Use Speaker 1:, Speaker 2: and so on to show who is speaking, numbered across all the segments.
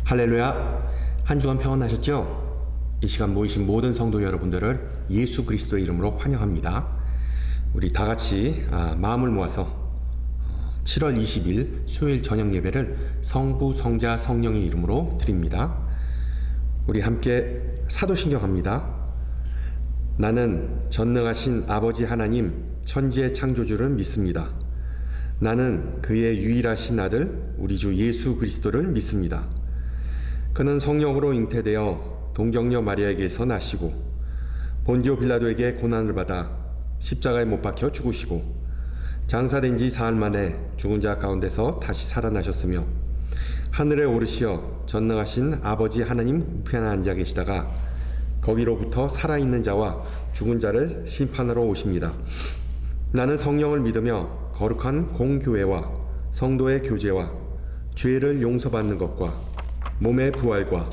Speaker 1: 할렐루야! 한 주간 평안하셨죠? 이 시간 모이신 모든 성도 여러분들을 예수 그리스도의 이름으로 환영합니다. 우리 다 같이 마음을 모아서 7월 20일 수요일 저녁 예배를 성부, 성자, 성령의 이름으로 드립니다. 우리 함께 사도신경 합니다. 나는 전능하신 아버지 하나님 천지의 창조주를 믿습니다. 나는 그의 유일하신 아들 우리 주 예수 그리스도를 믿습니다. 그는 성령으로 잉태되어 동정녀 마리아에게서 나시고 본디오 빌라도에게 고난을 받아 십자가에 못 박혀 죽으시고 장사된 지 사흘 만에 죽은 자 가운데서 다시 살아나셨으며 하늘에 오르시어 전능하신 아버지 하나님 우편에 앉아 계시다가 거기로부터 살아있는 자와 죽은 자를 심판하러 오십니다. 나는 성령을 믿으며 거룩한 공교회와 성도의 교제와 죄를 용서받는 것과 몸의 부활과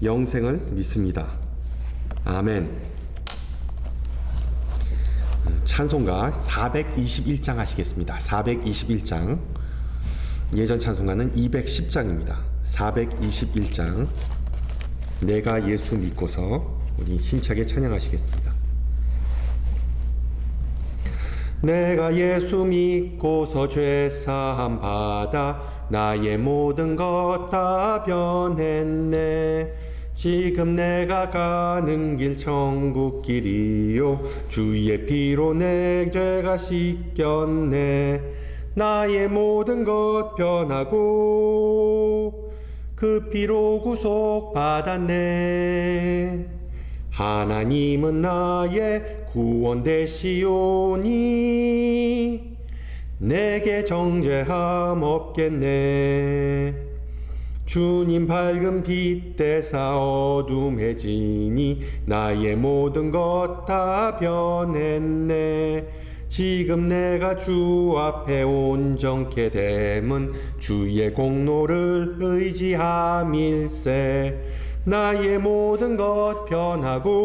Speaker 1: 영생을 믿습니다. 아멘. 찬송가 421장 하시겠습니다. 421장. 예전 찬송가는 210장입니다. 421장. 내가 예수 믿고서 우리 힘차게 찬양하시겠습니다. 내가 예수 믿고서 죄사함 받아 나의 모든 것 다 변했네. 지금 내가 가는 길 천국 길이요 주의 피로 내 죄가 씻겼네. 나의 모든 것 변하고 그 피로 구속 받았네. 하나님은 나의 구원 되시오니 내게 정죄함 없겠네. 주님 밝은 빛 대사 어둠해지니 나의 모든 것 다 변했네. 지금 내가 주 앞에 온전케 됨은 주의 공로를 의지함일세. 나의 모든 것 변하고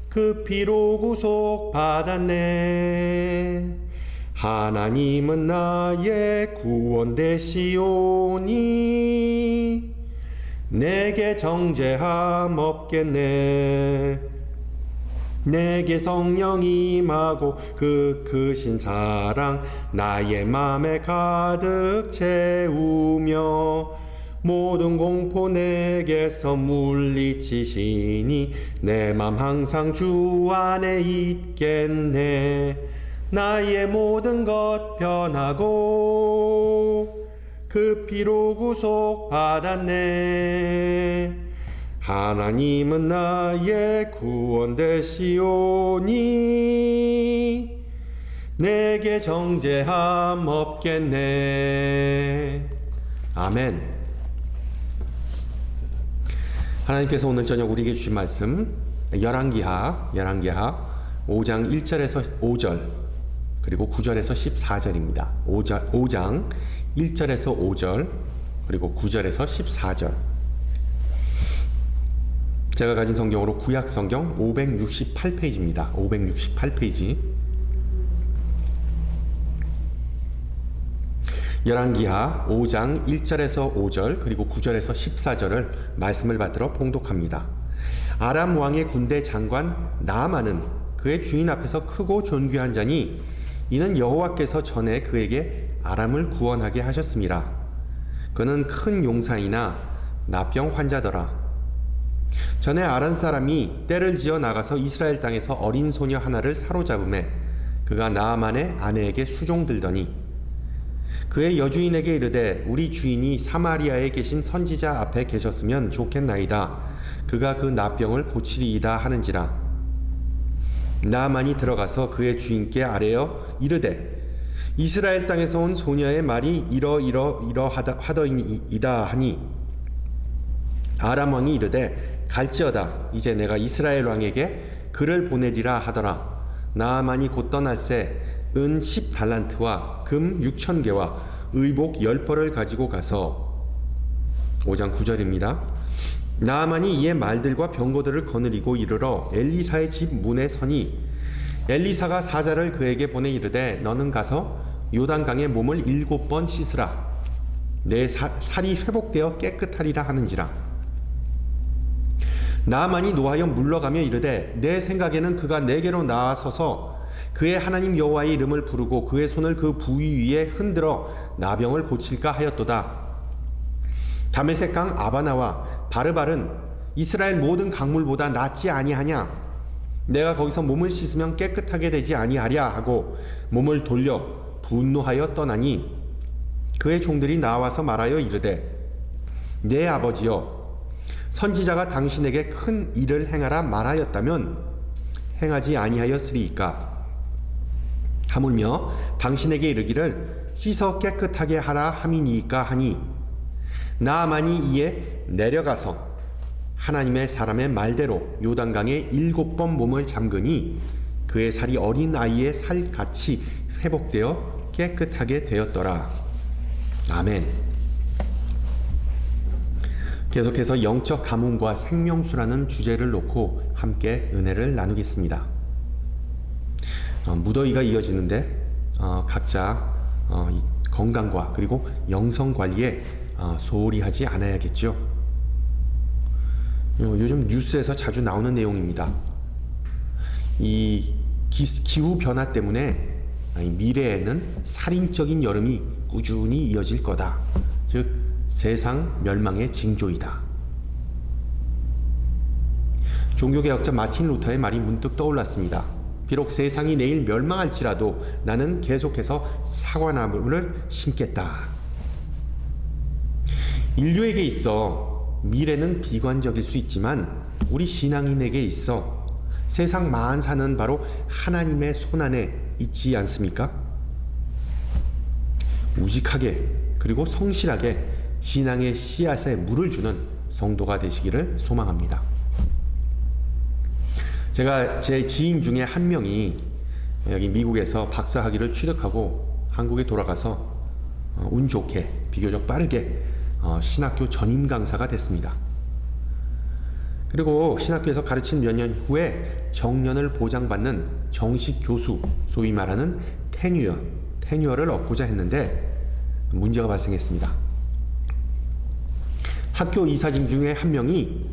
Speaker 1: 그 피로 구속 받았네. 하나님은 나의 구원 되시오니 내게 정죄함 없겠네. 내게 성령이 임하고 그 크신 사랑 나의 맘에 가득 채우며 모든 공포 내게서 물리치시니 내 맘 항상 주 안에 있겠네. 나의 모든 것 변하고 그 피로 구속 받았네. 하나님은 나의 구원 되시오니 내게 정죄함 없겠네. 아멘. 하나님께서 오늘 저녁 우리에게 주신 말씀 열왕기하 5장 1절에서 5절 그리고 9절에서 14절입니다. 5장 1절에서 5절 그리고 9절에서 14절. 제가 가진 성경으로 구약 성경 568페이지입니다. 568페이지. 열왕기하 5장 1절에서 5절 그리고 9절에서 14절을 말씀을 받들어 봉독합니다. 아람 왕의 군대 장관 나아만은 그의 주인 앞에서 크고 존귀한 자니 이는 여호와께서 전에 그에게 아람을 구원하게 하셨습니다. 그는 큰 용사이나 나병 환자더라. 전에 아람 사람이 떼를 지어 나가서 이스라엘 땅에서 어린 소녀 하나를 사로잡음에 그가 나아만의 아내에게 수종들더니 그의 여주인에게 이르되 우리 주인이 사마리아에 계신 선지자 앞에 계셨으면 좋겠나이다. 그가 그 나병을 고치리이다 하는지라. 나아만이 들어가서 그의 주인께 아뢰어 이르되 이스라엘 땅에서 온 소녀의 말이 이러하더이다 하니 아람 왕이 이르되 갈지어다. 이제 내가 이스라엘 왕에게 그를 보내리라 하더라. 나아만이 곧 떠날새 은 10달란트와 금 6,000개와 의복 10벌을 가지고 가서 5장 9절입니다. 나아만이 이에 말들과 병거들을 거느리고 이르러 엘리사의 집 문에 서니 엘리사가 사자를 그에게 보내 이르되 너는 가서 요단강에 몸을 7번 씻으라. 내 살이 회복되어 깨끗하리라 하는지라. 나아만이 노하여 물러가며 이르되 내 생각에는 그가 내게로 나아서서 그의 하나님 여호와의 이름을 부르고 그의 손을 그 부위 위에 흔들어 나병을 고칠까 하였도다. 다메섹 강 아바나와 바르발은 이스라엘 모든 강물보다 낫지 아니하냐? 내가 거기서 몸을 씻으면 깨끗하게 되지 아니하랴 하고 몸을 돌려 분노하여 떠나니 그의 종들이 나와서 말하여 이르되 내 아버지여 선지자가 당신에게 큰 일을 행하라 말하였다면 행하지 아니하였으리이까? 하물며 당신에게 이르기를 씻어 깨끗하게 하라 함이니이까 하니 나아만이 이에 내려가서 하나님의 사람의 말대로 요단강에 7번 몸을 잠그니 그의 살이 어린 아이의 살같이 회복되어 깨끗하게 되었더라. 아멘. 계속해서 영적 가뭄과 생명수라는 주제를 놓고 함께 은혜를 나누겠습니다. 무더위가 이어지는데 각자 건강과 그리고 영성 관리에 소홀히 하지 않아야겠죠. 요즘 뉴스에서 자주 나오는 내용입니다. 이 기후 변화 때문에 미래에는 살인적인 여름이 꾸준히 이어질 거다. 즉 세상 멸망의 징조이다. 종교개혁자 마틴 루터의 말이 문득 떠올랐습니다. 비록 세상이 내일 멸망할지라도 나는 계속해서 사과나무를 심겠다. 인류에게 있어 미래는 비관적일 수 있지만 우리 신앙인에게 있어 세상 만사는 바로 하나님의 손안에 있지 않습니까? 우직하게 그리고 성실하게 신앙의 씨앗에 물을 주는 성도가 되시기를 소망합니다. 제가 제 지인 중에 한 명이 여기 미국에서 박사학위를 취득하고 한국에 돌아가서 운 좋게 비교적 빠르게 신학교 전임 강사가 됐습니다. 그리고 신학교에서 가르친 몇 년 후에 정년을 보장받는 정식 교수, 소위 말하는 테뉴어를 얻고자 했는데 문제가 발생했습니다. 학교 이사진 중에 한 명이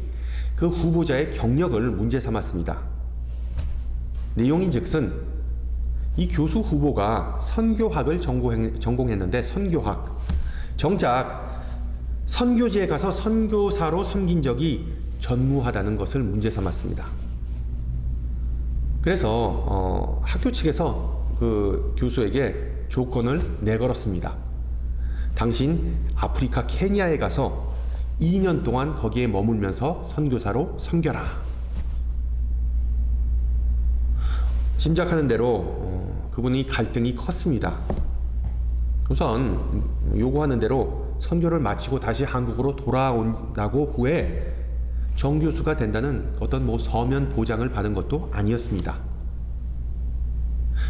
Speaker 1: 그 후보자의 경력을 문제 삼았습니다. 내용인즉슨 이 교수 후보가 선교학을 전공했는데 선교학, 정작 선교지에 가서 선교사로 섬긴 적이 전무하다는 것을 문제 삼았습니다. 그래서 학교 측에서 그 교수에게 조건을 내걸었습니다. 당신 아프리카 케냐에 가서 2년 동안 거기에 머물면서 선교사로 섬겨라. 짐작하는 대로 그분이 갈등이 컸습니다. 우선 요구하는 대로 선교를 마치고 다시 한국으로 돌아온다고 후에 정교수가 된다는 어떤 서면 보장을 받은 것도 아니었습니다.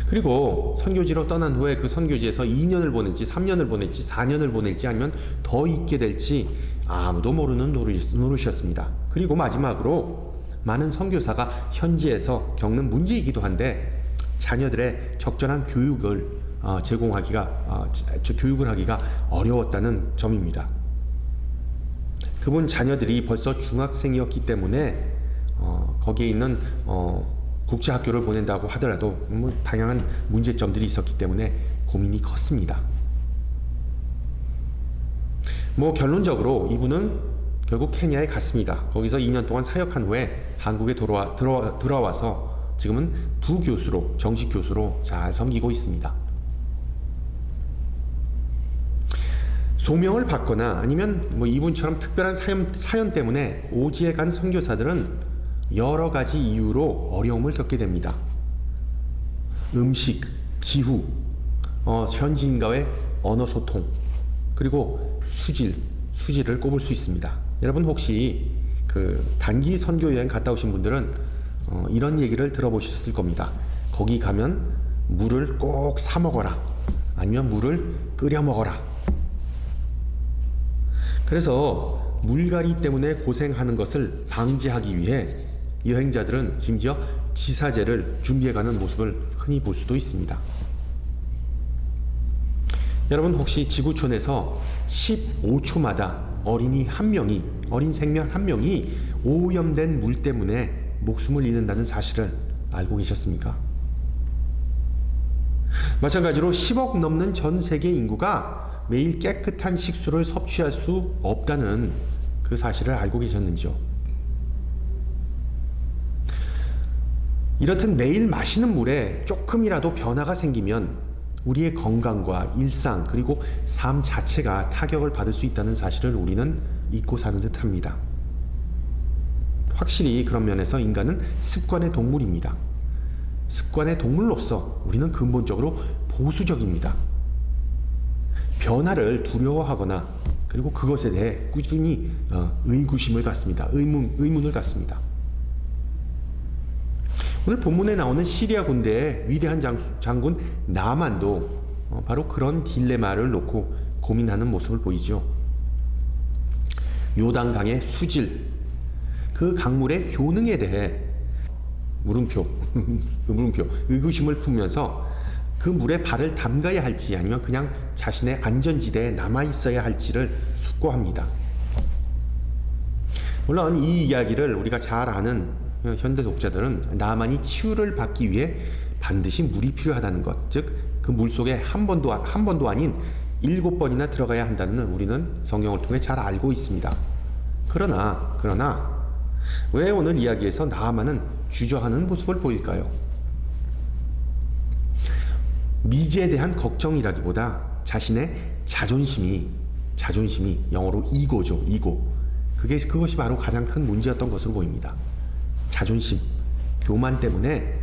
Speaker 1: 그리고 선교지로 떠난 후에 그 선교지에서 2년을 보낼지 3년을 보낼지 4년을 보낼지 아니면 더 있게 될지 아무도 모르는 노릇이었습니다. 그리고 마지막으로 많은 선교사가 현지에서 겪는 문제이기도 한데 자녀들의 적절한 교육을 교육을 하기가 어려웠다는 점입니다. 그분 자녀들이 벌써 중학생이었기 때문에 거기에 있는 국제학교를 보낸다고 하더라도 다양한 문제점들이 있었기 때문에 고민이 컸습니다. 결론적으로 이분은 결국 케냐에 갔습니다. 거기서 2년 동안 사역한 후에 한국에 돌아와서 지금은 부교수로, 정식 교수로 잘 섬기고 있습니다. 소명을 받거나 아니면 이분처럼 특별한 사연 때문에 오지에 간 선교사들은 여러 가지 이유로 어려움을 겪게 됩니다. 음식, 기후, 현지인과의 언어 소통, 그리고 수질을 꼽을 수 있습니다. 여러분 혹시 그 단기 선교 여행 갔다 오신 분들은 이런 얘기를 들어보셨을 겁니다. 거기 가면 물을 꼭 사 먹어라, 아니면 물을 끓여 먹어라. 그래서 물갈이 때문에 고생하는 것을 방지하기 위해 여행자들은 심지어 지사제를 준비해가는 모습을 흔히 볼 수도 있습니다. 여러분 혹시 지구촌에서 15초마다 어린 생명 한 명이 오염된 물 때문에 목숨을 잃는다는 사실을 알고 계셨습니까? 마찬가지로 10억 넘는 전 세계 인구가 매일 깨끗한 식수를 섭취할 수 없다는 그 사실을 알고 계셨는지요? 이렇듯 매일 마시는 물에 조금이라도 변화가 생기면 우리의 건강과 일상 그리고 삶 자체가 타격을 받을 수 있다는 사실을 우리는 잊고 사는 듯 합니다. 확실히 그런 면에서 인간은 습관의 동물입니다. 습관의 동물로서 우리는 근본적으로 보수적입니다. 변화를 두려워하거나 그리고 그것에 대해 꾸준히 의구심을 갖습니다. 의문을 갖습니다. 오늘 본문에 나오는 시리아 군대의 위대한 장군 나만도 바로 그런 딜레마를 놓고 고민하는 모습을 보이죠. 요단강의 수질, 그 강물의 효능에 대해 물음표, 의구심을 품으면서 그 물에 발을 담가야 할지 아니면 그냥 자신의 안전지대에 남아있어야 할지를 숙고합니다. 물론 이 이야기를 우리가 잘 아는 현대 독자들은 나만이 치유를 받기 위해 반드시 물이 필요하다는 것, 즉 그 물 속에 한 번도 아닌 7번이나 들어가야 한다는 우리는 성경을 통해 잘 알고 있습니다. 그러나 왜 오늘 이야기에서 나아만은 주저하는 모습을 보일까요? 미지에 대한 걱정이라기보다 자신의 자존심이 영어로 이고죠. 그것이 바로 가장 큰 문제였던 것으로 보입니다. 자존심, 교만 때문에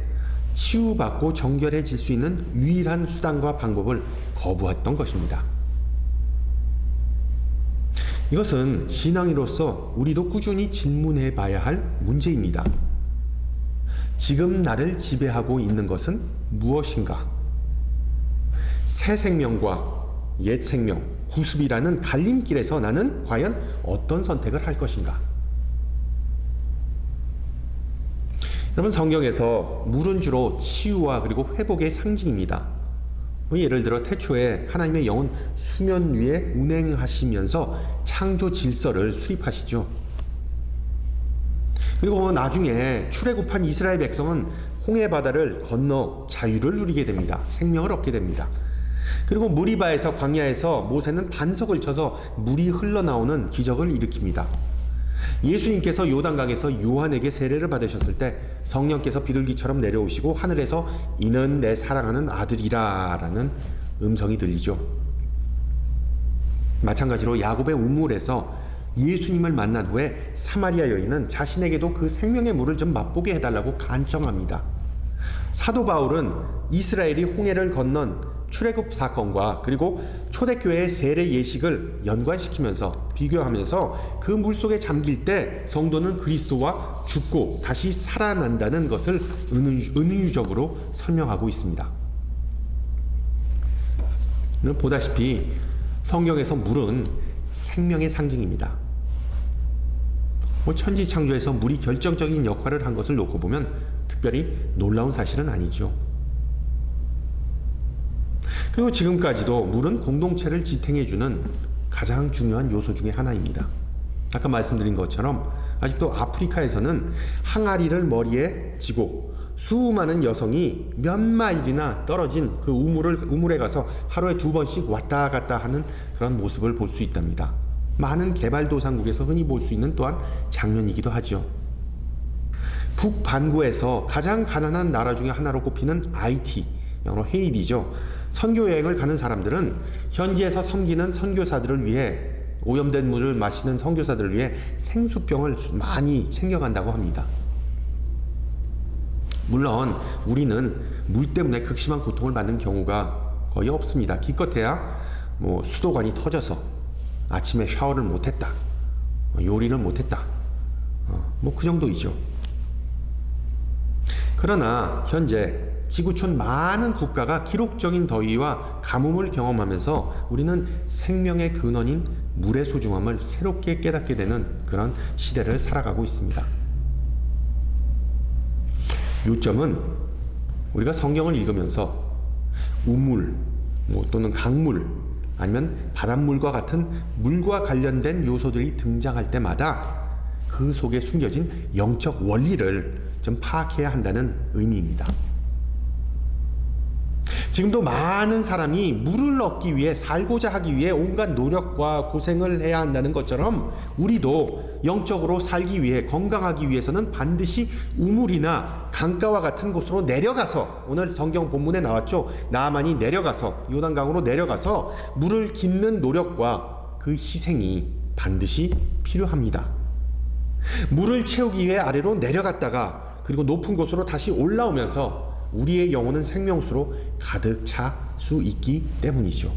Speaker 1: 치유받고 정결해질 수 있는 유일한 수단과 방법을 거부했던 것입니다. 이것은 신앙인으로서 우리도 꾸준히 질문해 봐야 할 문제입니다. 지금 나를 지배하고 있는 것은 무엇인가? 새 생명과 옛 생명, 구습이라는 갈림길에서 나는 과연 어떤 선택을 할 것인가? 여러분 성경에서 물은 주로 치유와 그리고 회복의 상징입니다. 예를 들어 태초에 하나님의 영은 수면 위에 운행하시면서 창조 질서를 수립하시죠. 그리고 나중에 출애굽한 이스라엘 백성은 홍해 바다를 건너 자유를 누리게 됩니다. 생명을 얻게 됩니다. 그리고 무리바에서 광야에서 모세는 반석을 쳐서 물이 흘러나오는 기적을 일으킵니다. 예수님께서 요단강에서 요한에게 세례를 받으셨을 때 성령께서 비둘기처럼 내려오시고 하늘에서 이는 내 사랑하는 아들이라 라는 음성이 들리죠. 마찬가지로 야곱의 우물에서 예수님을 만난 후에 사마리아 여인은 자신에게도 그 생명의 물을 좀 맛보게 해달라고 간청합니다. 사도 바울은 이스라엘이 홍해를 건넌 출애굽 사건과 그리고 초대교회의 세례 예식을 연관시키면서 비교하면서 그 물속에 잠길 때 성도는 그리스도와 죽고 다시 살아난다는 것을 은유적으로 설명하고 있습니다. 보다시피 성경에서 물은 생명의 상징입니다. 천지창조에서 물이 결정적인 역할을 한 것을 놓고 보면 특별히 놀라운 사실은 아니죠. 그리고 지금까지도 물은 공동체를 지탱해주는 가장 중요한 요소 중에 하나입니다. 아까 말씀드린 것처럼 아직도 아프리카에서는 항아리를 머리에 지고 수많은 여성이 몇 마일이나 떨어진 그 우물에 가서 하루에 2번씩 왔다 갔다 하는 그런 모습을 볼 수 있답니다. 많은 개발도상국에서 흔히 볼 수 있는 또한 장면이기도 하죠. 북반구에서 가장 가난한 나라 중에 하나로 꼽히는 아이티, 영어로 헤이티죠. 선교 여행을 가는 사람들은 현지에서 섬기는 선교사들을 위해, 오염된 물을 마시는 선교사들을 위해 생수병을 많이 챙겨간다고 합니다. 물론 우리는 물 때문에 극심한 고통을 받는 경우가 거의 없습니다. 기껏해야 수도관이 터져서 아침에 샤워를 못했다, 요리를 못했다, 그 정도이죠. 그러나 현재 지구촌 많은 국가가 기록적인 더위와 가뭄을 경험하면서 우리는 생명의 근원인 물의 소중함을 새롭게 깨닫게 되는 그런 시대를 살아가고 있습니다. 요점은 우리가 성경을 읽으면서 우물 또는 강물 아니면 바닷물과 같은 물과 관련된 요소들이 등장할 때마다 그 속에 숨겨진 영적 원리를 좀 파악해야 한다는 의미입니다. 지금도 많은 사람이 물을 얻기 위해, 살고자 하기 위해 온갖 노력과 고생을 해야 한다는 것처럼 우리도 영적으로 살기 위해, 건강하기 위해서는 반드시 우물이나 강가와 같은 곳으로 내려가서, 오늘 성경 본문에 나왔죠, 나아만이 내려가서, 요단강으로 내려가서 물을 깃는 노력과 그 희생이 반드시 필요합니다. 물을 채우기 위해 아래로 내려갔다가 그리고 높은 곳으로 다시 올라오면서 우리의 영혼은 생명수로 가득 차 수 있기 때문이죠.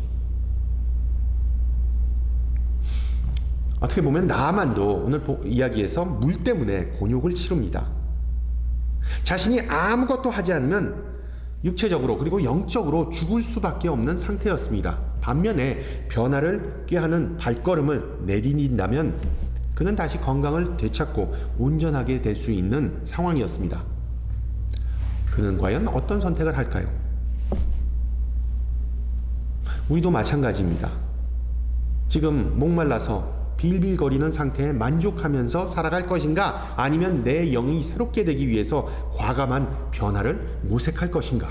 Speaker 1: 어떻게 보면 나아만도 오늘 이야기에서 물 때문에 곤욕을 치릅니다. 자신이 아무것도 하지 않으면 육체적으로 그리고 영적으로 죽을 수밖에 없는 상태였습니다. 반면에 변화를 꾀하는 발걸음을 내디딘다면 그는 다시 건강을 되찾고 온전하게 될 수 있는 상황이었습니다. 그는 과연 어떤 선택을 할까요? 우리도 마찬가지입니다. 지금 목말라서 빌빌거리는 상태에 만족하면서 살아갈 것인가, 아니면 내 영이 새롭게 되기 위해서 과감한 변화를 모색할 것인가.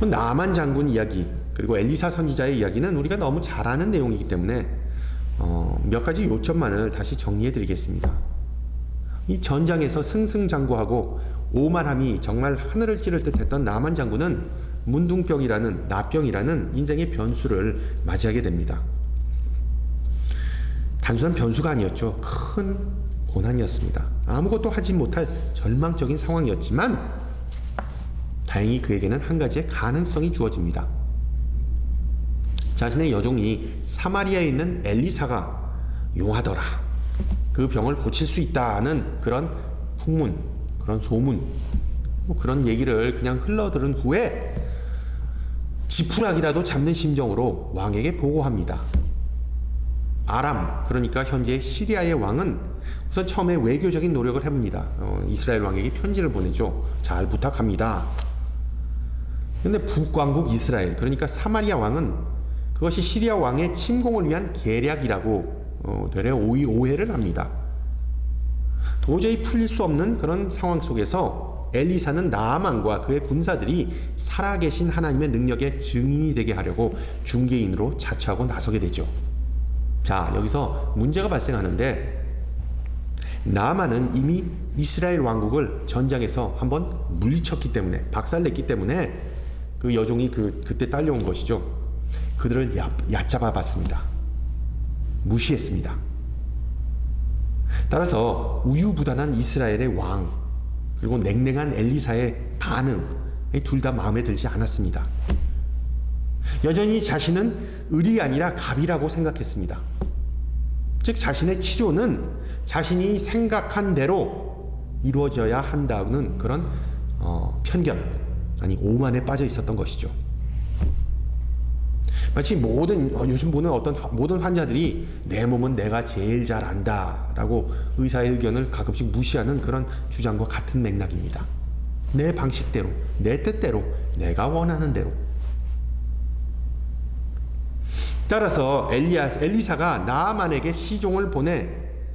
Speaker 1: 나만 장군 이야기 그리고 엘리사 선지자의 이야기는 우리가 너무 잘 아는 내용이기 때문에 몇 가지 요점만을 다시 정리해 드리겠습니다. 이 전장에서 승승장구하고 오만함이 정말 하늘을 찌를 듯 했던 나만 장군은 문둥병이라는, 나병이라는 인생의 변수를 맞이하게 됩니다. 단순한 변수가 아니었죠. 큰 고난이었습니다. 아무것도 하지 못할 절망적인 상황이었지만 다행히 그에게는 한 가지의 가능성이 주어집니다. 자신의 여종이 사마리아에 있는 엘리사가 용하더라, 그 병을 고칠 수 있다는 그런 풍문, 그런 소문, 그런 얘기를 그냥 흘러들은 후에 지푸라기라도 잡는 심정으로 왕에게 보고합니다. 아람, 그러니까 현재 시리아의 왕은 우선 처음에 외교적인 노력을 해봅니다. 이스라엘 왕에게 편지를 보내죠. 잘 부탁합니다. 그런데 북왕국 이스라엘, 그러니까 사마리아 왕은 그것이 시리아 왕의 침공을 위한 계략이라고 되레 오해를 합니다. 도저히 풀릴 수 없는 그런 상황 속에서 엘리사는 나아만과 그의 군사들이 살아계신 하나님의 능력의 증인이 되게 하려고 중개인으로 자처하고 나서게 되죠. 자, 여기서 문제가 발생하는데, 나아만은 이미 이스라엘 왕국을 전장에서 한번 물리쳤기 때문에, 박살냈기 때문에 그 여종이 그때 딸려온 것이죠. 그들을 얕잡아 봤습니다. 무시했습니다. 따라서 우유부단한 이스라엘의 왕 그리고 냉랭한 엘리사의 반응, 둘 다 마음에 들지 않았습니다. 여전히 자신은 을이 아니라 갑이라고 생각했습니다. 즉 자신의 치료는 자신이 생각한 대로 이루어져야 한다는 그런 편견, 아니 오만에 빠져 있었던 것이죠. 마치 요즘 보는 모든 환자들이 내 몸은 내가 제일 잘 안다라고 의사의 의견을 가끔씩 무시하는 그런 주장과 같은 맥락입니다. 내 방식대로, 내 뜻대로, 내가 원하는 대로. 따라서 엘리사가 나아만에게 시종을 보내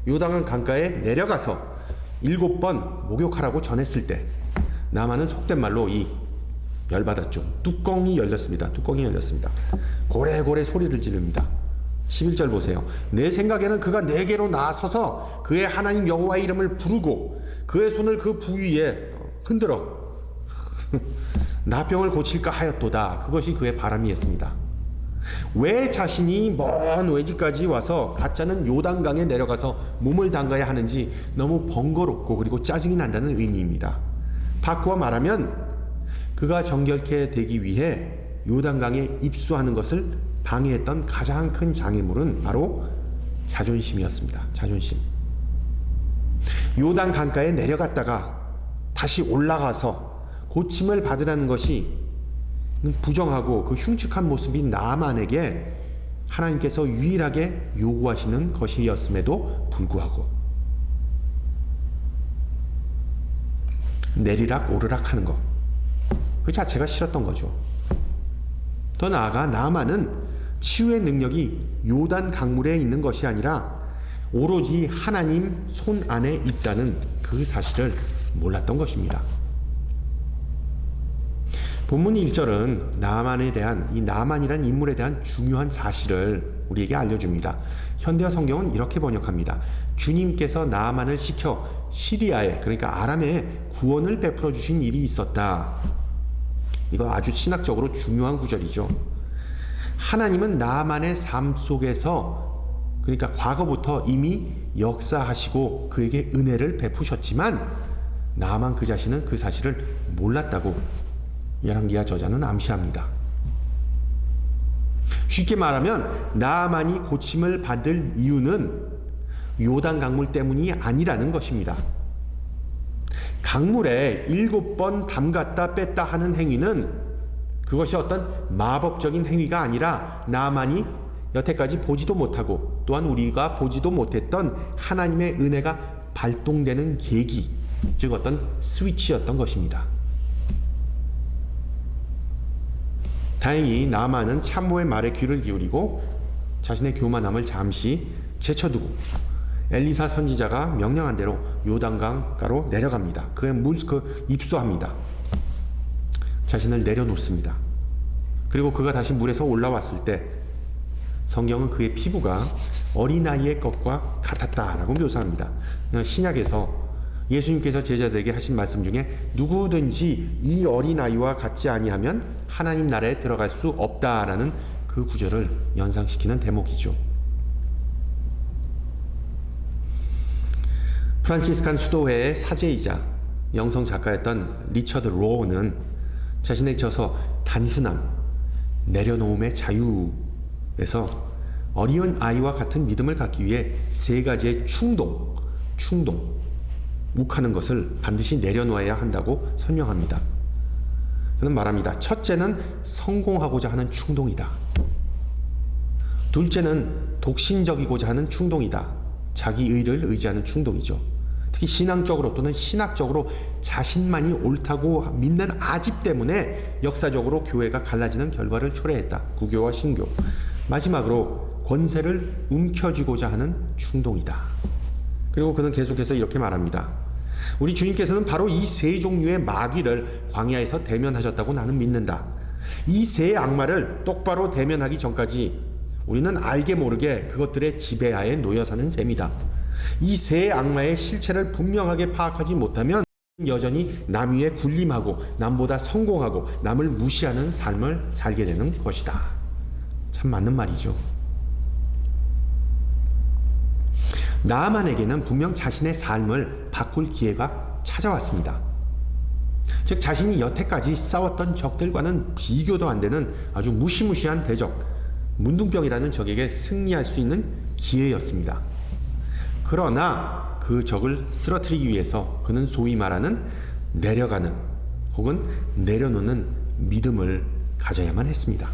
Speaker 1: 요단강 강가에 내려가서 7번 목욕하라고 전했을 때 나아만은 속된 말로 열받았죠. 뚜껑이 열렸습니다. 고래고래 소리를 지릅니다. 11절 보세요. 내 생각에는 그가 내게로 나서서 그의 하나님 여호와의 이름을 부르고 그의 손을 그 부위에 흔들어 나병을 고칠까 하였도다. 그것이 그의 바람이었습니다. 왜 자신이 먼 외지까지 와서 가짜는 요단강에 내려가서 몸을 담가야 하는지 너무 번거롭고 그리고 짜증이 난다는 의미입니다. 바꾸어 말하면 그가 정결케 되기 위해 요단강에 입수하는 것을 방해했던 가장 큰 장애물은 바로 자존심이었습니다. 자존심. 요단 강가에 내려갔다가 다시 올라가서 고침을 받으라는 것이 부정하고 그 흉측한 모습인 나아만에게 하나님께서 유일하게 요구하시는 것이었음에도 불구하고 내리락 오르락 하는 것, 그 자체가 싫었던 거죠. 더 나아가 나아만은 치유의 능력이 요단 강물에 있는 것이 아니라 오로지 하나님 손 안에 있다는 그 사실을 몰랐던 것입니다. 본문 1절은 나아만에 대한 이 나아만이라는 인물에 대한 중요한 사실을 우리에게 알려줍니다. 현대어 성경은 이렇게 번역합니다. 주님께서 나아만을 시켜 시리아에, 그러니까 아람에 구원을 베풀어 주신 일이 있었다. 이거 아주 신학적으로 중요한 구절이죠. 하나님은 나아만의 삶 속에서, 그러니까 과거부터 이미 역사하시고 그에게 은혜를 베푸셨지만 나아만 그 자신은 그 사실을 몰랐다고 열왕기하 저자는 암시합니다. 쉽게 말하면 나아만이 고침을 받을 이유는 요단 강물 때문이 아니라는 것입니다. 강물에 7번 담갔다 뺐다 하는 행위는 그것이 어떤 마법적인 행위가 아니라 나아만이 여태까지 보지도 못하고 또한 우리가 보지도 못했던 하나님의 은혜가 발동되는 계기, 즉 어떤 스위치였던 것입니다. 다행히 나아만은 참모의 말에 귀를 기울이고 자신의 교만함을 잠시 제쳐두고 엘리사 선지자가 명령한 대로 요단강가로 내려갑니다. 입수합니다. 자신을 내려놓습니다. 그리고 그가 다시 물에서 올라왔을 때 성경은 그의 피부가 어린아이의 것과 같았다라고 묘사합니다. 신약에서 예수님께서 제자들에게 하신 말씀 중에 누구든지 이 어린아이와 같지 아니하면 하나님 나라에 들어갈 수 없다라는 그 구절을 연상시키는 대목이죠. 프란치스칸 수도회의 사제이자 영성 작가였던 리처드 로우는 자신의 저서 단순함, 내려놓음의 자유에서 어린 아이와 같은 믿음을 갖기 위해 3가지의 충동, 욱하는 것을 반드시 내려놓아야 한다고 설명합니다. 그는 말합니다. 첫째는 성공하고자 하는 충동이다. 둘째는 독신적이고자 하는 충동이다. 자기 의를 의지하는 충동이죠. 특히 신앙적으로 또는 신학적으로 자신만이 옳다고 믿는 아집 때문에 역사적으로 교회가 갈라지는 결과를 초래했다. 구교와 신교. 마지막으로 권세를 움켜쥐고자 하는 충동이다. 그리고 그는 계속해서 이렇게 말합니다. 우리 주님께서는 바로 이 3종류의 마귀를 광야에서 대면하셨다고 나는 믿는다. 이 3 악마를 똑바로 대면하기 전까지 우리는 알게 모르게 그것들의 지배하에 놓여 사는 셈이다. 이 3 악마의 실체를 분명하게 파악하지 못하면 여전히 남 위에 군림하고 남보다 성공하고 남을 무시하는 삶을 살게 되는 것이다. 참 맞는 말이죠. 나아만에게는 분명 자신의 삶을 바꿀 기회가 찾아왔습니다. 즉 자신이 여태까지 싸웠던 적들과는 비교도 안 되는 아주 무시무시한 대적, 문둥병이라는 적에게 승리할 수 있는 기회였습니다. 그러나 그 적을 쓰러뜨리기 위해서 그는 소위 말하는 내려가는 혹은 내려놓는 믿음을 가져야만 했습니다.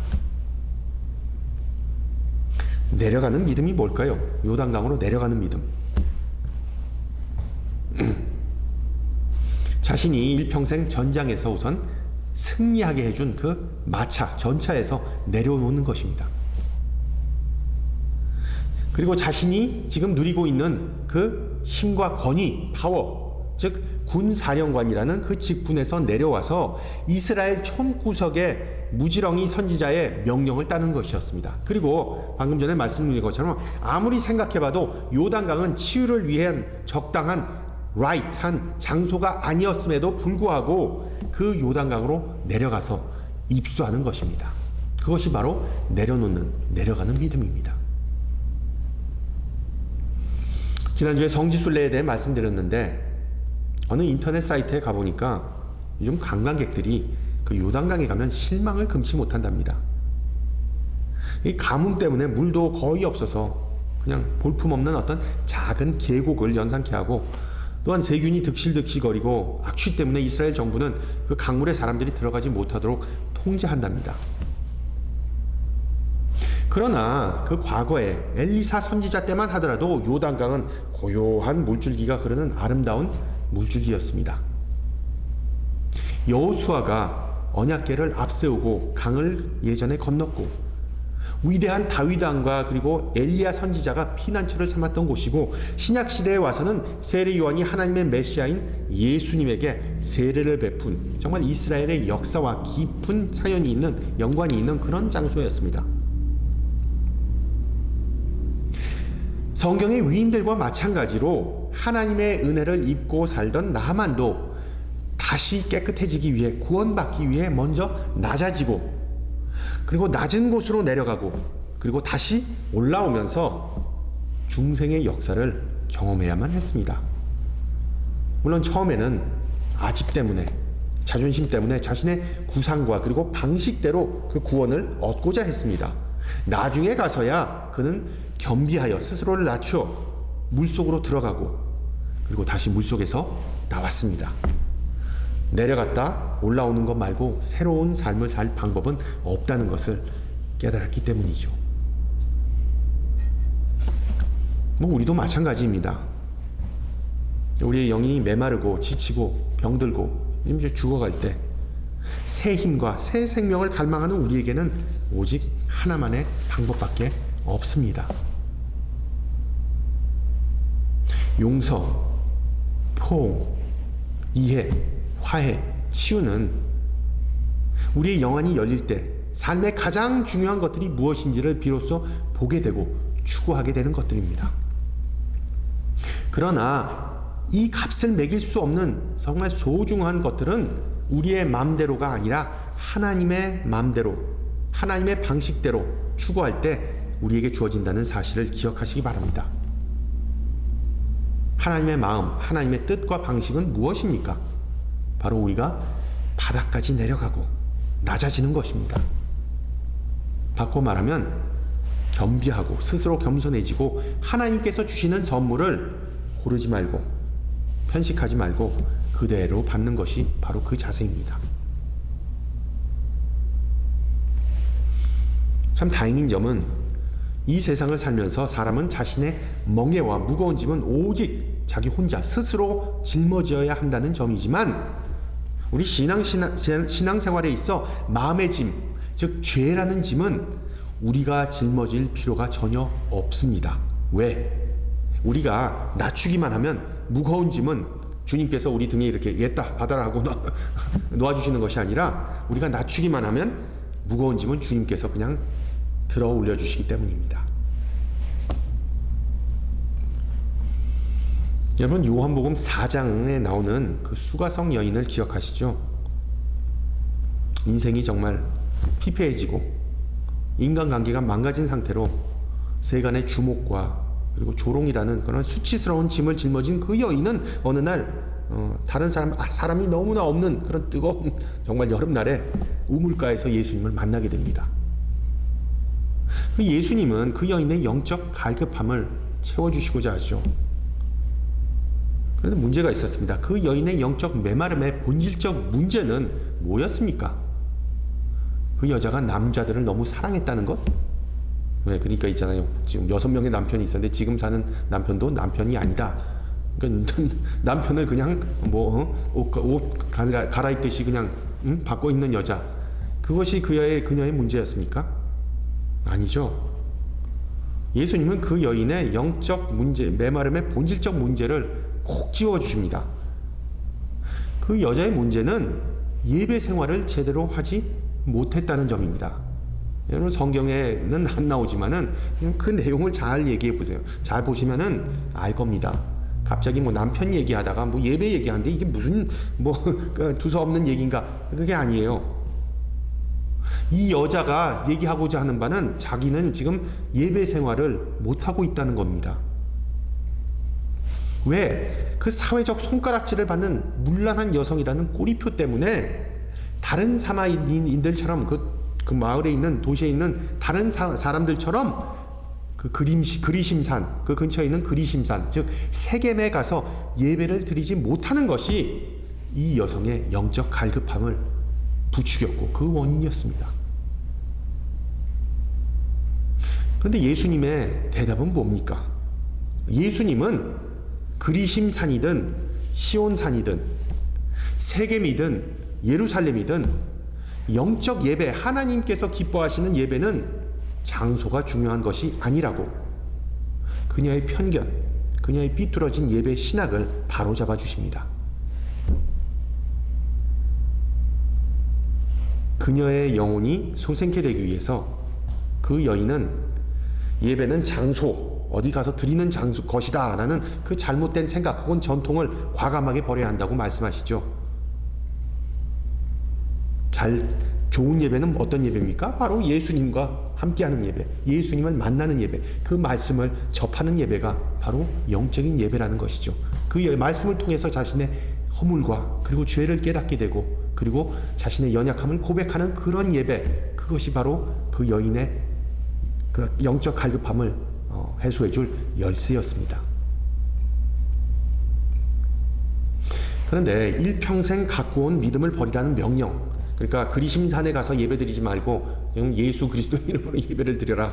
Speaker 1: 내려가는 믿음이 뭘까요? 요단강으로 내려가는 믿음. 자신이 일평생 전장에서 우선 승리하게 해준 그 마차, 전차에서 내려놓는 것입니다. 그리고 자신이 지금 누리고 있는 그 힘과 권위, 파워, 즉 군사령관이라는 그 직분에서 내려와서 이스라엘 촌구석의 무지렁이 선지자의 명령을 따는 것이었습니다. 그리고 방금 전에 말씀드린 것처럼 아무리 생각해봐도 요단강은 치유를 위한 적당한 라이트한 장소가 아니었음에도 불구하고 그 요단강으로 내려가서 입수하는 것입니다. 그것이 바로 내려가는 믿음입니다. 지난주에 성지순례에 대해 말씀드렸는데 어느 인터넷 사이트에 가보니까 요즘 관광객들이 그 요단강에 가면 실망을 금치 못한답니다. 이 가뭄 때문에 물도 거의 없어서 그냥 볼품없는 어떤 작은 계곡을 연상케 하고, 또한 세균이 득실득실거리고 악취 때문에 이스라엘 정부는 그 강물에 사람들이 들어가지 못하도록 통제한답니다. 그러나 그 과거에 엘리사 선지자 때만 하더라도 요단강은 고요한 물줄기가 흐르는 아름다운 물줄기였습니다. 여호수아가 언약궤를 앞세우고 강을 예전에 건넜고, 위대한 다윗 왕과 그리고 엘리야 선지자가 피난처를 삼았던 곳이고, 신약 시대에 와서는 세례 요한이 하나님의 메시아인 예수님에게 세례를 베푼 정말 이스라엘의 역사와 깊은 사연이 있는, 연관이 있는 그런 장소였습니다. 성경의 위인들과 마찬가지로 하나님의 은혜를 입고 살던 나만도 다시 깨끗해지기 위해, 구원받기 위해 먼저 낮아지고, 그리고 낮은 곳으로 내려가고, 그리고 다시 올라오면서 중생의 역사를 경험해야만 했습니다. 물론 처음에는 아집 때문에, 자존심 때문에 자신의 구상과 그리고 방식대로 그 구원을 얻고자 했습니다. 나중에 가서야 그는 겸비하여 스스로를 낮추어 물속으로 들어가고, 그리고 다시 물속에서 나왔습니다. 내려갔다 올라오는 것 말고 새로운 삶을 살 방법은 없다는 것을 깨달았기 때문이죠. 우리도 마찬가지입니다. 우리의 영이 메마르고 지치고 병들고 이제 죽어갈 때 새 힘과 새 생명을 갈망하는 우리에게는 오직 하나만의 방법밖에 없습니다. 용서, 포옹, 이해, 화해, 치유는 우리의 영안이 열릴 때 삶의 가장 중요한 것들이 무엇인지를 비로소 보게 되고 추구하게 되는 것들입니다. 그러나 이 값을 매길 수 없는 정말 소중한 것들은 우리의 마음대로가 아니라 하나님의 마음대로, 하나님의 방식대로 추구할 때 우리에게 주어진다는 사실을 기억하시기 바랍니다. 하나님의 마음, 하나님의 뜻과 방식은 무엇입니까? 바로 우리가 바닥까지 내려가고 낮아지는 것입니다. 바꿔 말하면 겸비하고 스스로 겸손해지고 하나님께서 주시는 선물을 고르지 말고 편식하지 말고 그대로 받는 것이 바로 그 자세입니다. 참 다행인 점은 이 세상을 살면서 사람은 자신의 멍에와 무거운 짐은 오직 자기 혼자 스스로 짊어져야 한다는 점이지만, 우리 신앙생활에 있어 마음의 짐, 즉 죄라는 짐은 우리가 짊어질 필요가 전혀 없습니다. 왜? 우리가 낮추기만 하면 무거운 짐은 주님께서 우리 등에 이렇게 얘다 받아라 하고 놓아주시는 것이 아니라, 우리가 낮추기만 하면 무거운 짐은 주님께서 그냥 들어 올려주시기 때문입니다. 여러분, 요한복음 4장에 나오는 그 수가성 여인을 기억하시죠? 인생이 정말 피폐해지고 인간관계가 망가진 상태로 세간의 주목과 그리고 조롱이라는 그런 수치스러운 짐을 짊어진 그 여인은 어느 날 다른 사람이 너무나 없는 그런 뜨거운 정말 여름날에 우물가에서 예수님을 만나게 됩니다. 그 예수님은 그 여인의 영적 갈급함을 채워주시고자 하죠. 그런데 문제가 있었습니다. 그 여인의 영적 메마름의 본질적 문제는 뭐였습니까? 그 여자가 남자들을 너무 사랑했다는 것? 왜? 그러니까 있잖아요. 지금 6명의 남편이 있었는데 지금 사는 남편도 남편이 아니다. 그러니까 남편을 그냥 옷 갈아입듯이 그냥 받고 있는 여자. 그것이 그녀의 문제였습니까? 아니죠. 예수님은 그 여인의 영적 문제, 메마름의 본질적 문제를 콕 쥐어주십니다. 그 여자의 문제는 예배 생활을 제대로 하지 못했다는 점입니다. 여러분 성경에는 안 나오지만은 그 내용을 잘 얘기해 보세요. 잘 보시면은 알 겁니다. 갑자기 남편 얘기하다가 예배 얘기하는데 이게 무슨 두서없는 얘기인가? 그게 아니에요. 이 여자가 얘기하고자 하는 바는 자기는 지금 예배 생활을 못하고 있다는 겁니다. 왜? 그 사회적 손가락질을 받는 문란한 여성이라는 꼬리표 때문에 다른 사마리아인들처럼 그 마을에 있는 도시에 있는 다른 사람들처럼 그 그리심산, 그 근처에 있는 그리심산, 즉 세겜에 가서 예배를 드리지 못하는 것이 이 여성의 영적 갈급함을 부추겼고 그 원인이었습니다. 그런데 예수님의 대답은 뭡니까? 예수님은 그리심산이든 시온산이든 세겜이든 예루살렘이든 영적 예배, 하나님께서 기뻐하시는 예배는 장소가 중요한 것이 아니라고 그녀의 편견, 그녀의 삐뚤어진 예배 신학을 바로잡아 주십니다. 그녀의 영혼이 소생케 되기 위해서 그 여인은 예배는 장소, 어디 가서 드리는 것이다 라는 그 잘못된 생각 혹은 전통을 과감하게 버려야 한다고 말씀하시죠. 좋은 예배는 어떤 예배입니까? 바로 예수님과 함께하는 예배, 예수님을 만나는 예배, 그 말씀을 접하는 예배가 바로 영적인 예배라는 것이죠. 그 말씀을 통해서 자신의 허물과 그리고 죄를 깨닫게 되고 그리고 자신의 연약함을 고백하는 그런 예배, 그것이 바로 그 여인의 그 영적 갈급함을 해소해 줄 열쇠였습니다. 그런데 일평생 갖고 온 믿음을 버리라는 명령, 그러니까 그리심산에 가서 예배드리지 말고 예수 그리스도의 이름으로 예배를 드려라.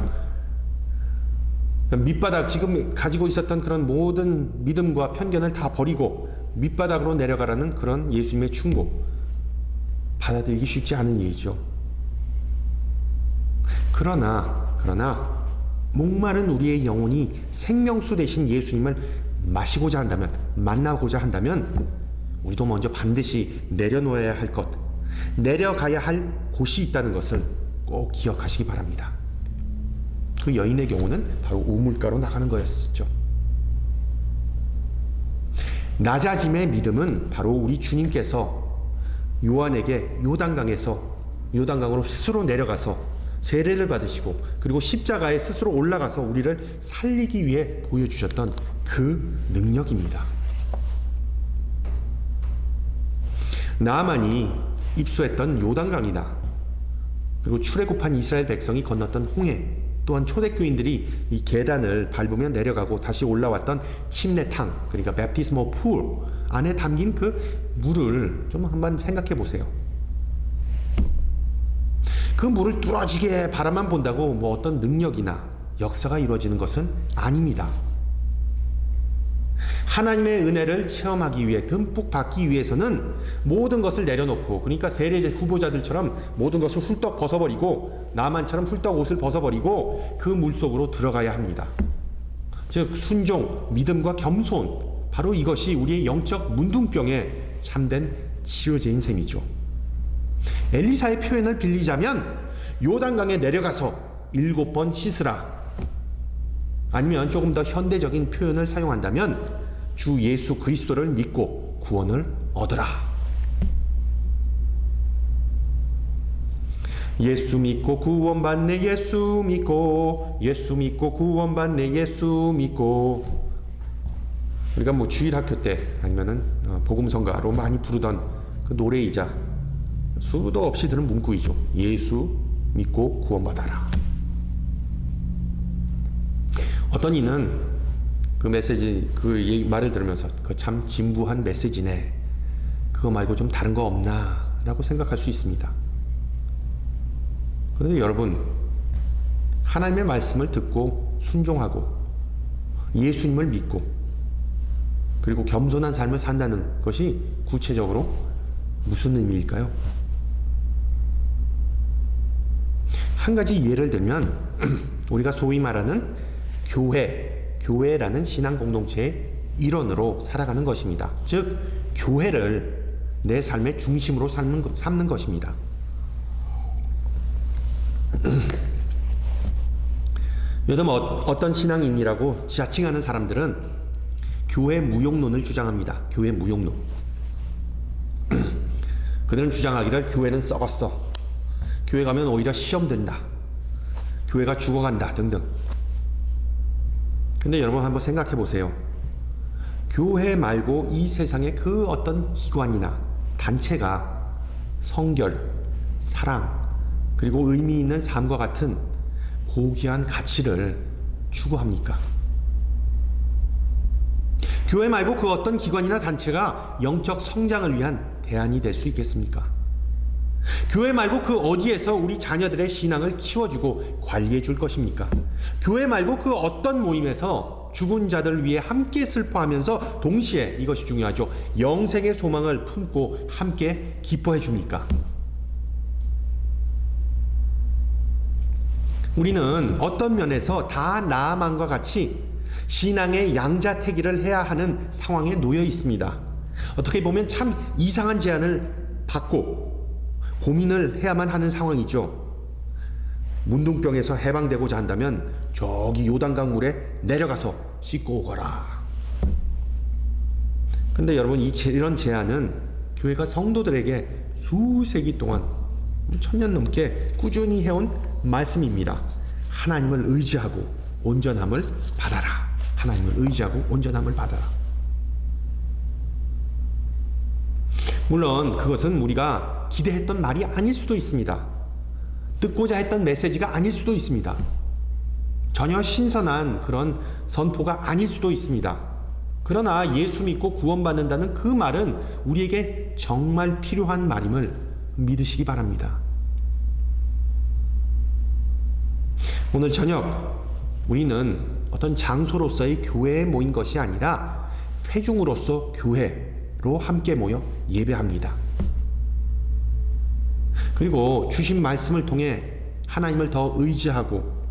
Speaker 1: 밑바닥, 지금 가지고 있었던 그런 모든 믿음과 편견을 다 버리고 밑바닥으로 내려가라는 그런 예수님의 충고, 받아들이기 쉽지 않은 일이죠. 그러나 목마른 우리의 영혼이 생명수 대신 예수님을 마시고자 한다면, 만나고자 한다면 우리도 먼저 반드시 내려놓아야 할 것, 내려가야 할 곳이 있다는 것을 꼭 기억하시기 바랍니다. 그 여인의 경우는 바로 우물가로 나가는 거였죠. 낮아짐의 믿음은 바로 우리 주님께서 요한에게 요단강으로 스스로 내려가서 세례를 받으시고 그리고 십자가에 스스로 올라가서 우리를 살리기 위해 보여주셨던 그 능력입니다. 나아만이 입수했던 요단강이나 그리고 출애굽한 이스라엘 백성이 건넜던 홍해, 또한 초대교인들이 이 계단을 밟으며 내려가고 다시 올라왔던 침례탕, 그러니까 베프티스모 풀 안에 담긴 그 물을 좀 한번 생각해 보세요. 그 물을 뚫어지게 바라만 본다고 어떤 능력이나 역사가 이루어지는 것은 아닙니다. 하나님의 은혜를 체험하기 위해, 듬뿍 받기 위해서는 모든 것을 내려놓고, 그러니까 세례 후보자들처럼 모든 것을 훌떡 벗어버리고, 나만처럼 훌떡 옷을 벗어버리고 그 물속으로 들어가야 합니다. 즉 순종, 믿음과 겸손, 바로 이것이 우리의 영적 문둥병의 참된 치료제인 셈이죠. 엘리사의 표현을 빌리자면 요단강에 내려가서 7번 씻으라, 아니면 조금 더 현대적인 표현을 사용한다면 주 예수 그리스도를 믿고 구원을 얻으라. 예수 믿고 구원받네, 예수 믿고 구원받네, 예수 믿고. 우리가 주일학교 때 아니면은 복음성가로 많이 부르던 그 노래이자 수도 없이 들은 문구이죠. 예수 믿고 구원받아라. 어떤 이는 그 메시지, 그 말을 들으면서 그 참 진부한 메시지네, 그거 말고 좀 다른 거 없나 라고 생각할 수 있습니다. 그런데 여러분, 하나님의 말씀을 듣고 순종하고 예수님을 믿고 그리고 겸손한 삶을 산다는 것이 구체적으로 무슨 의미일까요? 한 가지 예를 들면 우리가 소위 말하는 교회라는 신앙 공동체의 일원으로 살아가는 것입니다. 즉 교회를 내 삶의 중심으로 삼는 것입니다. 요즘 어떤 신앙인이라고 지하칭하는 사람들은 교회 무용론을 주장합니다. 교회 무용론. 그들은 주장하기를 교회는 썩었어. 교회 가면 오히려 시험 든다. 교회가 죽어간다 등등. 근데 여러분 한번 생각해 보세요. 교회 말고 이 세상의 그 어떤 기관이나 단체가 성결, 사랑, 그리고 의미 있는 삶과 같은 고귀한 가치를 추구합니까? 교회 말고 그 어떤 기관이나 단체가 영적 성장을 위한 대안이 될 수 있겠습니까? 교회 말고 그 어디에서 우리 자녀들의 신앙을 키워주고 관리해 줄 것입니까? 교회 말고 그 어떤 모임에서 죽은 자들 위해 함께 슬퍼하면서 동시에 이것이 중요하죠. 영생의 소망을 품고 함께 기뻐해 줍니까? 우리는 어떤 면에서 다 나아만과 같이 신앙의 양자택일을 해야 하는 상황에 놓여 있습니다. 어떻게 보면 참 이상한 제안을 받고 고민을 해야만 하는 상황이죠. 문둥병에서 해방되고자 한다면 저기 요단강 물에 내려가서 씻고 오거라. 근데 여러분 이런 제안은 교회가 성도들에게 수세기 동안 1000년 넘게 꾸준히 해온 말씀입니다. 하나님을 의지하고 온전함을 받아라. 하나님을 의지하고 온전함을 받아라. 물론 그것은 우리가 기대했던 말이 아닐 수도 있습니다. 듣고자 했던 메시지가 아닐 수도 있습니다. 전혀 신선한 그런 선포가 아닐 수도 있습니다. 그러나 예수 믿고 구원받는다는 그 말은 우리에게 정말 필요한 말임을 믿으시기 바랍니다. 오늘 저녁 우리는 어떤 장소로서의 교회에 모인 것이 아니라 회중으로서 교회로 함께 모여 예배합니다. 그리고 주신 말씀을 통해 하나님을 더 의지하고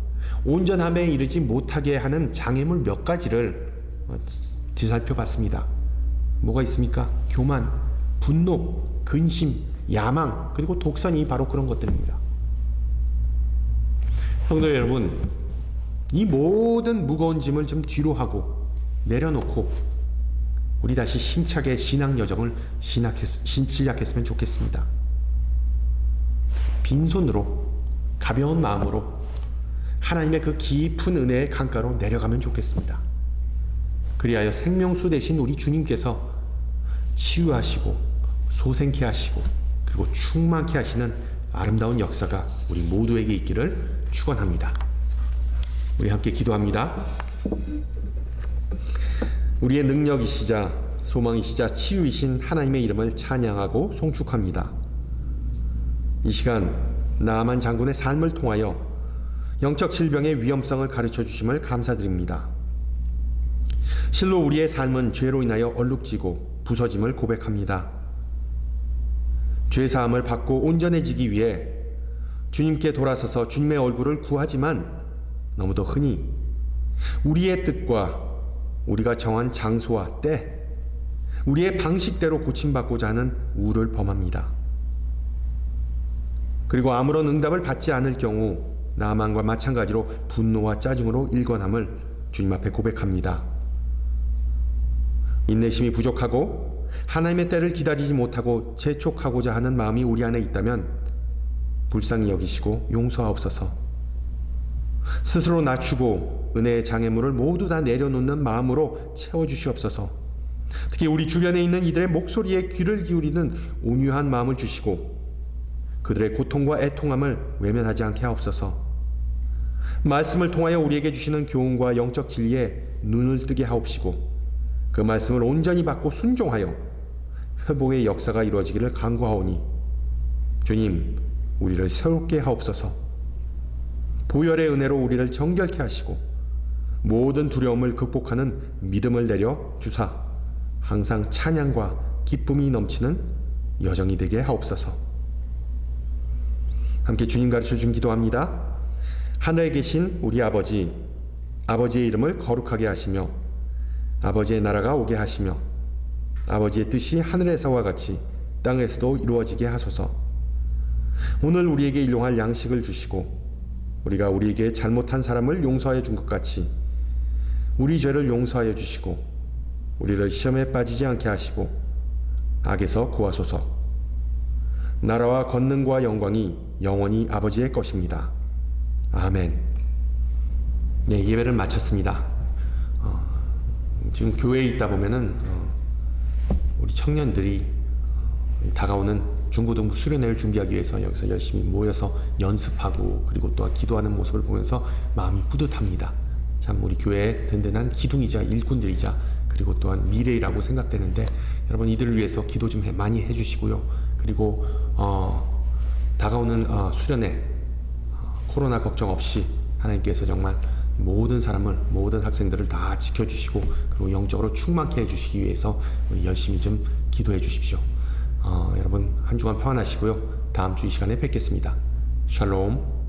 Speaker 1: 온전함에 이르지 못하게 하는 장애물 몇 가지를 뒤살펴 봤습니다. 뭐가 있습니까? 교만, 분노, 근심, 야망, 그리고 독선이 바로 그런 것들입니다. 성도 여러분, 이 모든 무거운 짐을 좀 뒤로 하고 내려놓고 우리 다시 힘차게 신앙 여정을 시작했으면 좋겠습니다. 빈손으로 가벼운 마음으로 하나님의 그 깊은 은혜의 강가로 내려가면 좋겠습니다. 그리하여 생명수 되신 우리 주님께서 치유하시고 소생케 하시고 그리고 충만케 하시는 아름다운 역사가 우리 모두에게 있기를 축원합니다. 우리 함께 기도합니다. 우리의 능력이시자 소망이시자 치유이신 하나님의 이름을 찬양하고 송축합니다. 이 시간 나아만 장군의 삶을 통하여 영적 질병의 위험성을 가르쳐 주심을 감사드립니다. 실로 우리의 삶은 죄로 인하여 얼룩지고 부서짐을 고백합니다. 죄사함을 받고 온전해지기 위해 주님께 돌아서서 주님의 얼굴을 구하지만 너무도 흔히 우리의 뜻과 우리가 정한 장소와 때, 우리의 방식대로 고침받고자 하는 우를 범합니다. 그리고 아무런 응답을 받지 않을 경우 나만과 마찬가지로 분노와 짜증으로 일관함을 주님 앞에 고백합니다. 인내심이 부족하고 하나님의 때를 기다리지 못하고 재촉하고자 하는 마음이 우리 안에 있다면 불쌍히 여기시고 용서하옵소서. 스스로 낮추고 은혜의 장애물을 모두 다 내려놓는 마음으로 채워주시옵소서. 특히 우리 주변에 있는 이들의 목소리에 귀를 기울이는 온유한 마음을 주시고 그들의 고통과 애통함을 외면하지 않게 하옵소서. 말씀을 통하여 우리에게 주시는 교훈과 영적 진리에 눈을 뜨게 하옵시고 그 말씀을 온전히 받고 순종하여 회복의 역사가 이루어지기를 간구하오니 주님 우리를 새롭게 하옵소서. 보혈의 은혜로 우리를 정결케 하시고 모든 두려움을 극복하는 믿음을 내려 주사 항상 찬양과 기쁨이 넘치는 여정이 되게 하옵소서. 함께 주님 가르쳐 준 기도합니다. 하늘에 계신 우리 아버지, 아버지의 이름을 거룩하게 하시며 아버지의 나라가 오게 하시며 아버지의 뜻이 하늘에서와 같이 땅에서도 이루어지게 하소서. 오늘 우리에게 일용할 양식을 주시고 우리가 우리에게 잘못한 사람을 용서하여 준 것 같이 우리 죄를 용서하여 주시고 우리를 시험에 빠지지 않게 하시고 악에서 구하소서. 나라와 권능과 영광이 영원히 아버지의 것입니다. 아멘. 네, 예배를 마쳤습니다. 지금 교회에 있다 보면은 우리 청년들이 다가오는 중고등부 수련회를 준비하기 위해서 여기서 열심히 모여서 연습하고 그리고 또 기도하는 모습을 보면서 마음이 뿌듯합니다. 참 우리 교회의 든든한 기둥이자 일꾼들이자 그리고 또한 미래라고 생각되는데 여러분 이들을 위해서 기도 좀 많이 해주시고요. 그리고 다가오는 수련회 코로나 걱정 없이 하나님께서 정말 모든 사람을 모든 학생들을 다 지켜주시고 그리고 영적으로 충만케 해주시기 위해서 우리 열심히 좀 기도해 주십시오. 여러분 한 주간 평안하시고요. 다음 주 이 시간에 뵙겠습니다. 샬롬.